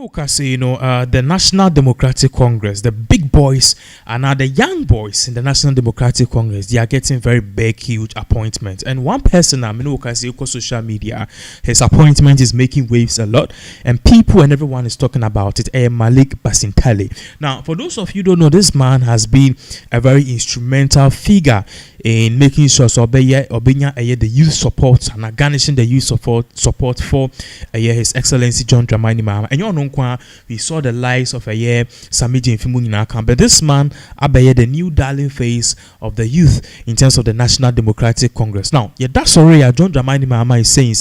The National Democratic Congress, the big boys and now the young boys in the National Democratic Congress, they are getting very big, huge appointments. And one person, across social media, his appointment is making waves a lot, and people and everyone is talking about it. Malik Basintale. Now, for those of you who don't know, this man has been a very instrumental figure in making sure the youth support and garnishing the youth support for His Excellency John Dramani Mahama. And we saw the lives of Samiji Nfimu, but this man the new darling face of the youth in terms of the National Democratic Congress. Now, that's already John Dramani Mahama is saying,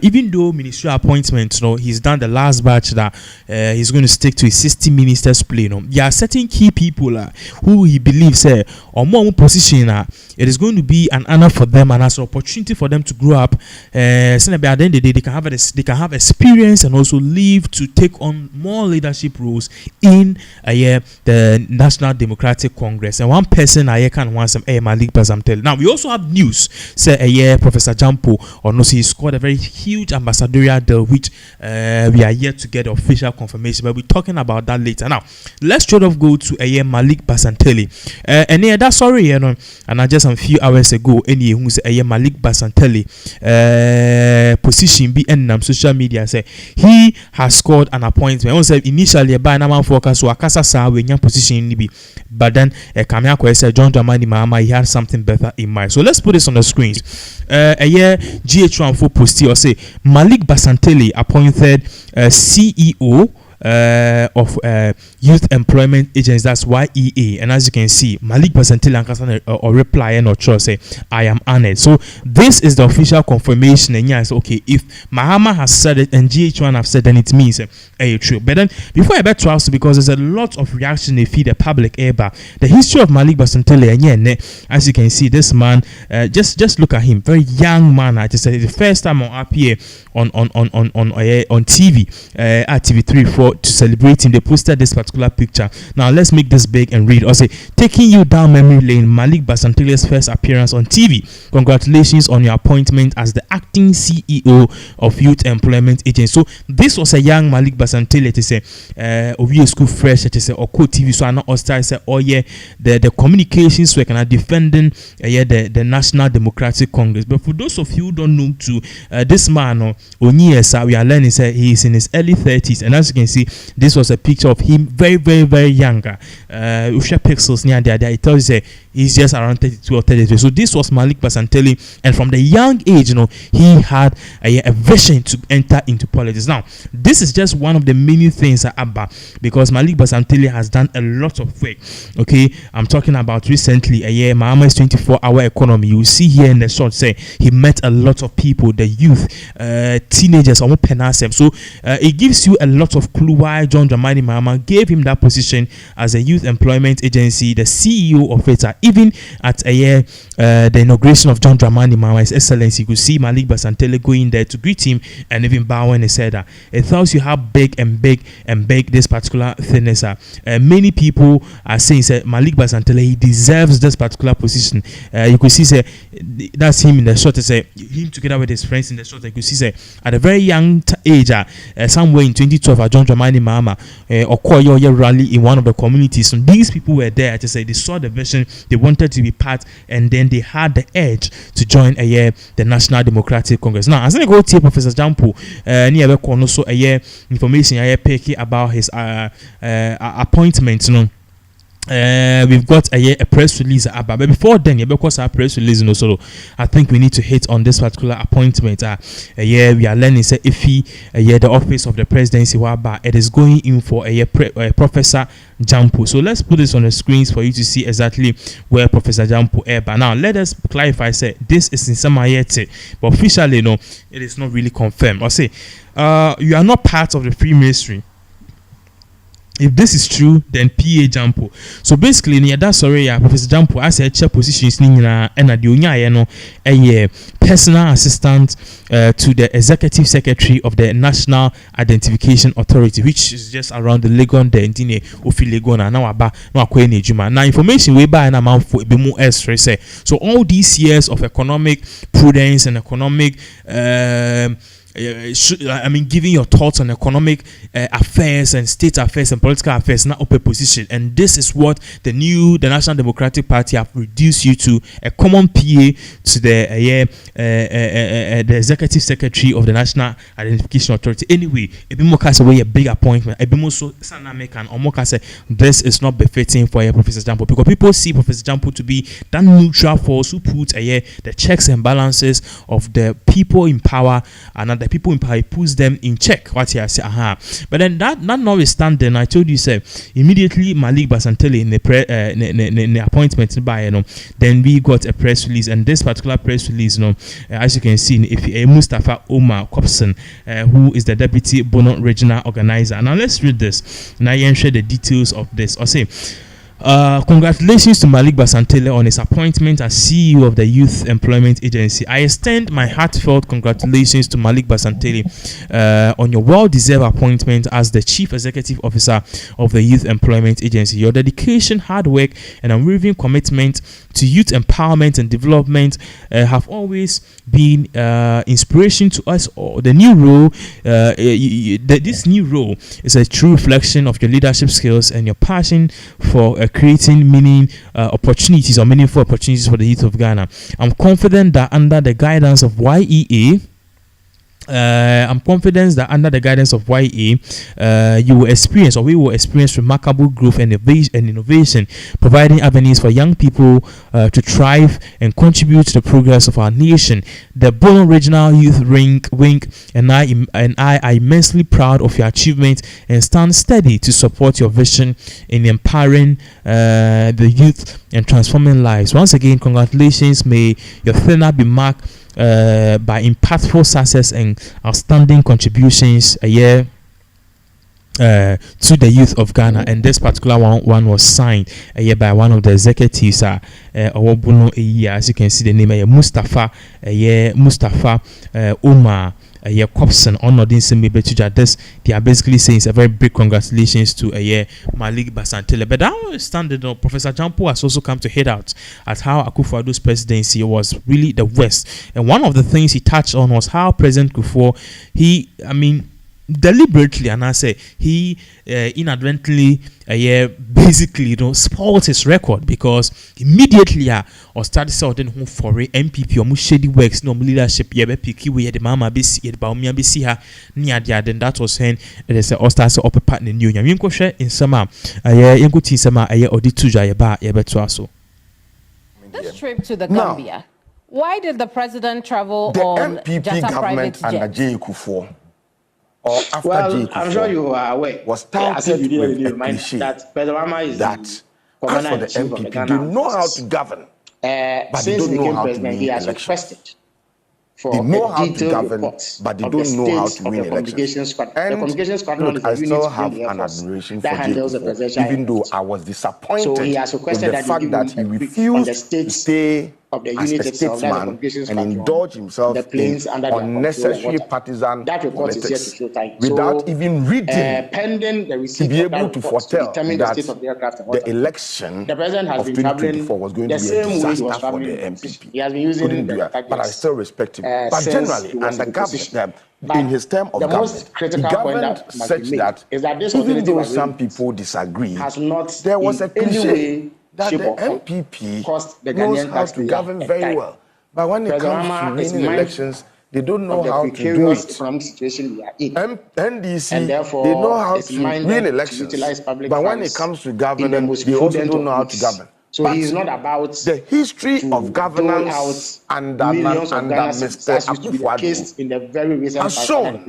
even though ministerial appointments, he's done the last batch that he's going to stick to his 60 ministers play. There are certain key people who he believes or more position. It is going to be an honor for them and as an opportunity for them to grow up. At the end of the day, they can have experience and also live to take on more leadership roles in the National Democratic Congress. And one person I can want some Malik Basintale. Now we also have news. Say Professor Gyampo he scored a very huge ambassadorial deal, which we are yet to get official confirmation. But we're talking about that later. Now let's straight off go to Malik Basintale. And that's sorry, and just a few hours ago, who say Malik Basintale position be in social media say he has scored an appointment. On said initially by na man focus so akasa sa we nya position ni bi, but then Kamia said John Dramani Mahama he had something better in mind. So let's put this on the screens. GH14 post or say Malik Basintale appointed CEO of Youth Employment Agents, that's YEA, and as you can see, Malik Basintale or reply and or trust say I am honored. So this is the official confirmation, and yes, okay, if Mahama has said it and GH1 have said, then it means true. But then before I bet trust, because there's a lot of reaction they feed the public about the history of Malik Basintale, and as you can see, this man just look at him, very young man. I just said the first time on RPA on TV at TV3 to celebrate him, they posted this particular picture. Now let's make this big and read. I'll say, taking you down memory lane, Malik Basintale's first appearance on TV. Congratulations on your appointment as the acting CEO of Youth Employment Agency. So this was a young Malik Basintale to say OVA school fresh to say or co TV. So I not start say the communications work and defending the National Democratic Congress. But for those of you who don't know this man we are learning say he is in his early 30s, and as you can see, this was a picture of him very, very, very younger. Usha pixels near there, it tells you he's just around 32 or 33. So this was Malik Basintale, and from the young age, he had a vision to enter into politics. Now, this is just one of the many things because Malik Basintale has done a lot of work. Okay, I'm talking about recently Mahama's 24-hour economy. You see here in the short say he met a lot of people, the youth, teenagers, so it gives you a lot of clue why John Dramani Mahama gave him that position as a youth employment agency, the CEO of it. Even at the inauguration of John Dramani Mahama, His Excellency, you could see Malik Basintale going there to greet him and even bow when he said that. It tells you how big this particular thing is. Many people are saying Malik Basintale, he deserves this particular position. You could see that's him in the shot. Him together with his friends in the shot. You could see at a very young age, somewhere in 2012, John Dramani Mahama or Koyo rally in one of the communities. So these people were there. They saw the vision, they wanted to be part, and then they had the edge to join the National Democratic Congress. Now, as I go to Professor Gyampo, also information picky about his appointment. We've got a press release but before then because our press release I think we need to hit on this particular appointment. We are learning if the office of the presidency it is going in for Professor Gyampo. So let's put this on the screens for you to see exactly where Professor Gyampo is. But now let us clarify this is in Samayete, but officially it is not really confirmed. I'll say you are not part of the Freemasonry. If this is true, then PA Gyampo. So basically, that's sorry, Professor Gyampo as a chair positions and a personal assistant to the executive secretary of the National Identification Authority, which is just around the Legon, the Ndine Ofi Legon, and now information we buy an amount for be more extra. So all these years of economic prudence and economic giving your thoughts on economic affairs and state affairs and political affairs, not open position. And this is what the National Democratic Party have reduced you to, a common PA to the executive secretary of the National Identification Authority. Anyway, a big appointment. This is not befitting for Professor Gyampo, because people see Professor Gyampo to be that neutral force who puts the checks and balances of the people in power, and the people in power, puts them in check. What here say, But then that notwithstanding, I told you, say immediately Malik Basintale in the appointment by then we got a press release, and this particular press release, as you can see, if Mustafa Omar Kopson, who is the deputy Bono regional organizer. Now let's read this. Now you share the details of this. I'll say. Congratulations to Malik Basintale on his appointment as CEO of the Youth Employment Agency. I extend my heartfelt congratulations to Malik Basintale on your well-deserved appointment as the Chief Executive Officer of the Youth Employment Agency. Your dedication, hard work, and unwavering commitment to youth empowerment and development have always been inspiration to us all. The new role, this new role is a true reflection of your leadership skills and your passion for creating meaningful opportunities for the youth of Ghana. I'm confident that under the guidance of YEA, you will experience, or we will experience, remarkable growth and innovation, providing avenues for young people to thrive and contribute to the progress of our nation. The Bono Regional Youth Wing and I are immensely proud of your achievement and stand steady to support your vision in empowering the youth and transforming lives. Once again, congratulations. May your tenure be marked by impactful success and outstanding contributions a year to the youth of Ghana. And this particular one was signed a year by one of the executives, as you can see the name, Mustafa Omar Kopson on this. They are basically saying it's a very big congratulations to Malik Basintale. But notwithstanding, Professor Gyampo has also come to head out at how Akufo-Addo's presidency was really the worst. And one of the things he touched on was how President Akufo, deliberately, and I say he inadvertently basically spoiled his record, because immediately or started saying who for NPP or shady works leadership picky we the Mahama then that was saying it is a start up a partner new in summer this trip to the Gambia. Why did the president travel on NPP government under J. Kufuor? Or after well, I'm sure you are aware. Was touted with a cliche that Mahama is that as for the NPP, they know how to govern, but they don't know how to win elections. They know how to govern, but they don't know how to win elections. And look, I still have an admiration for Gyampo, even though I was disappointed with the fact that he refused to stay as a statesman and indulge himself in unnecessary partisan politics without even reading to be able to foretell that the election of 2024 was going to be a disaster for the NPP. Couldn't do that, but I still respect him. But generally, under government, in his term of government, he governed such that even though some people disagree, there was a cliche that the NPP knows how to govern very well. But when it comes to winning elections, they don't know how to do it. NDC, they know how to win elections. But when it comes to governing, they also don't know how to govern. So he's not about the history of governance and Mr. Akufo-Addo has shown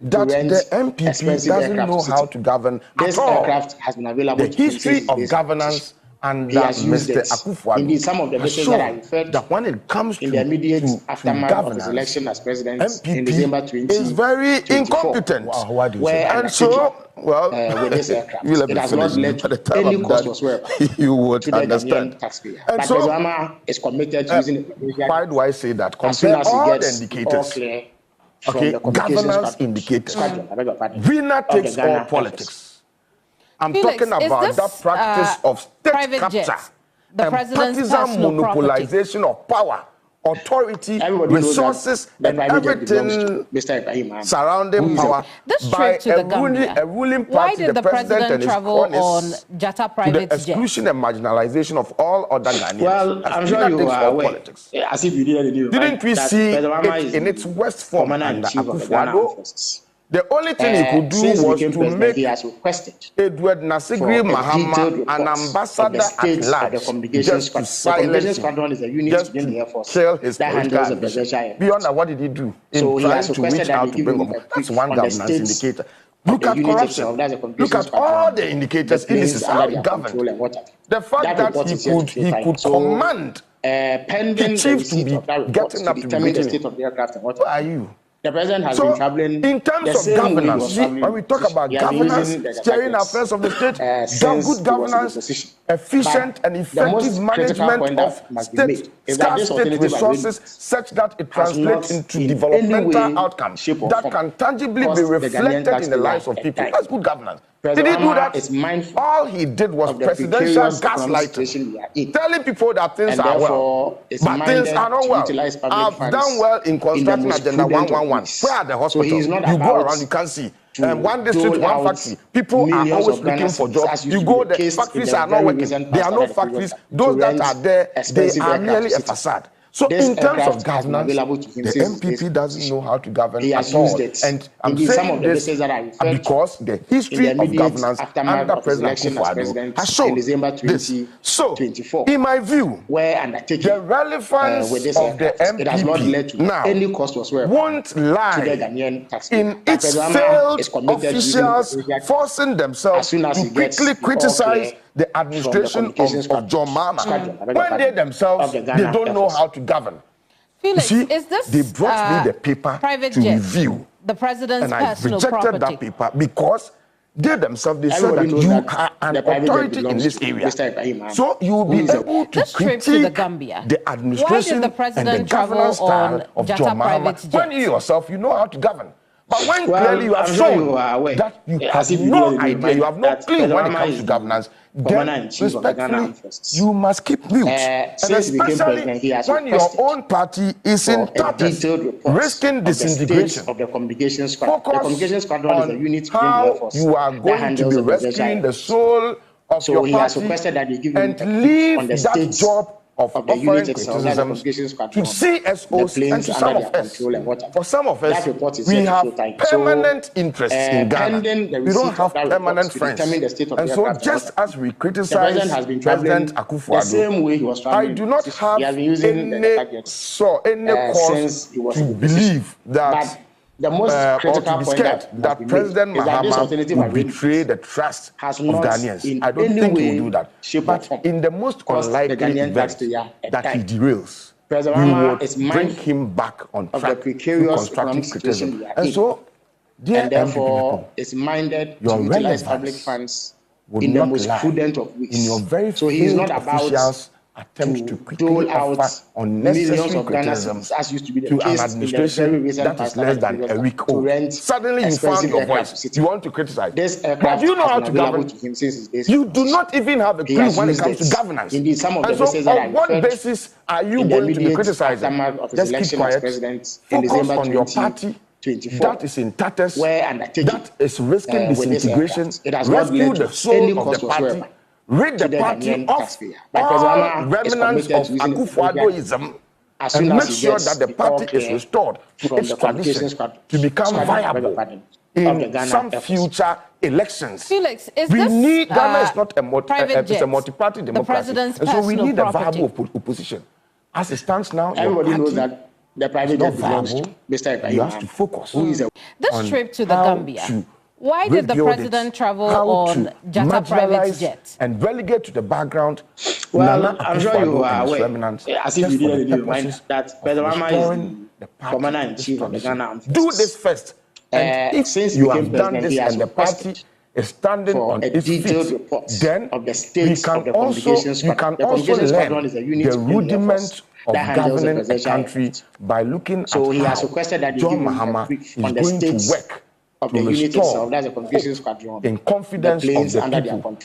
that the NPP doesn't know how to govern at all. The history of governance and Mr. Akufo-Addo some of the has shown that when it comes to the immediate aftermath of his election as president in December 2024, is very incompetent. And so, well, with this aircraft, it has not led to any cost whatsoever you would to the understand. Ghanaian taxpayer. And but so, Mahama is committed to using it. Why do I say that? Compare all the indicators. Okay, governance indicators. Winner takes all politics. I'm talking about that practice of state capture and partisan monopolization of power authority, resources, and everything surrounding power by a ruling party, the president and his cronies, to the exclusion and marginalization of all other Ghanaians. Well, I'm sure you are aware, as if you didn't Didn't we see it in its worst form under Akufo-Addo? The only thing he could do was to make Edward Nasigri Mahama an ambassador at large, just to silence him, just to kill his political ambition. Beyond that, what did he do in trying to reach out to bring him? That's one governance indicator. Look at corruption. Look at all the indicators in this is how he governed. The fact that he could command the chief to be getting up to be meeting. Who are you? The president has been traveling. In terms of governance, when we talk about governance, steering affairs of the state, good governance, efficient and effective management of state resources such that it translates into developmental outcomes that can tangibly be reflected in the lives of people. That's good governance. Did he do that? All he did was presidential gaslighting, telling people that things are well, but things are not well. I've done well in constructing Agenda 111. Where are the hospitals? You go around, you can't see. One district, one factory. People are always looking for jobs. You go there, factories are not working. There are no factories. Those that are there, they are merely a facade. So in terms of governance, the NPP doesn't know how to govern at all. And I'm saying this because the history of governance under President Akufo-Addo has shown this. So, in my view, the relevance of the NPP now won't lie in its failed officials forcing themselves to quickly criticize the administration of Gyampo when they themselves they don't know how to govern. Felix, you see, is this they brought me the paper to review, the president's and I rejected that paper because they themselves they said that you are an authority in this area, so you will be able to critique the administration and the governance style of Gyampo when you yourself you know how to govern. But when clearly you have shown that you have no idea, you have no clue when it comes to governance, then respectfully, you must keep mute. And especially when your own party is in tatters, risking disintegration. Focus on how you are going to be rescuing the soul of your party and leave that job of offering criticism to CSOs and to some of us. For some of us, we have permanent interests in Ghana. We don't have permanent friends. And so just as we criticize President Akufo-Addo, I do not have any cause to believe that the most critical point that President Mahama will betray the trust of Ghanaians. I don't think he will do that. But in the most unlikely event that he derails, we will bring him back on track through constructive criticism. And so, dear therefore, is minded to utilize public funds in the most prudent of ways. In your very so he is not about attempt to quickly offer unnecessary criticisms as used to be the to an administration that is less than a week old. Suddenly you found your voice. You want to criticize. But you know how to govern. You do not even have a clue when it comes to governance. And so on what basis are you going to be criticizing? Just keep quiet. Focus on your party. That is in tatters. That is risking disintegration. Rescue the soul of the party. Rid the party of all remnants of Akufo-Addoism and make sure that the party is restored to its tradition to become viable in some future elections. Felix, we need Ghana is not a multi-party democracy, and so we need a viable opposition. As it stands now, everybody knows that the president is not viable. You have to focus. This trip to the Gambia. Why did the president travel on Jatta private jet? And relegate to the background. Well, I'm sure you are aware, as if you didn't remind that President Mahama is the commander-in-chief of the Ghana Armed Forces. Do this first. And if since you have done this and the party is standing on its feet, then you can also learn the rudiment of governing a country by looking at how John Mahama is going to work to restore in confidence of the people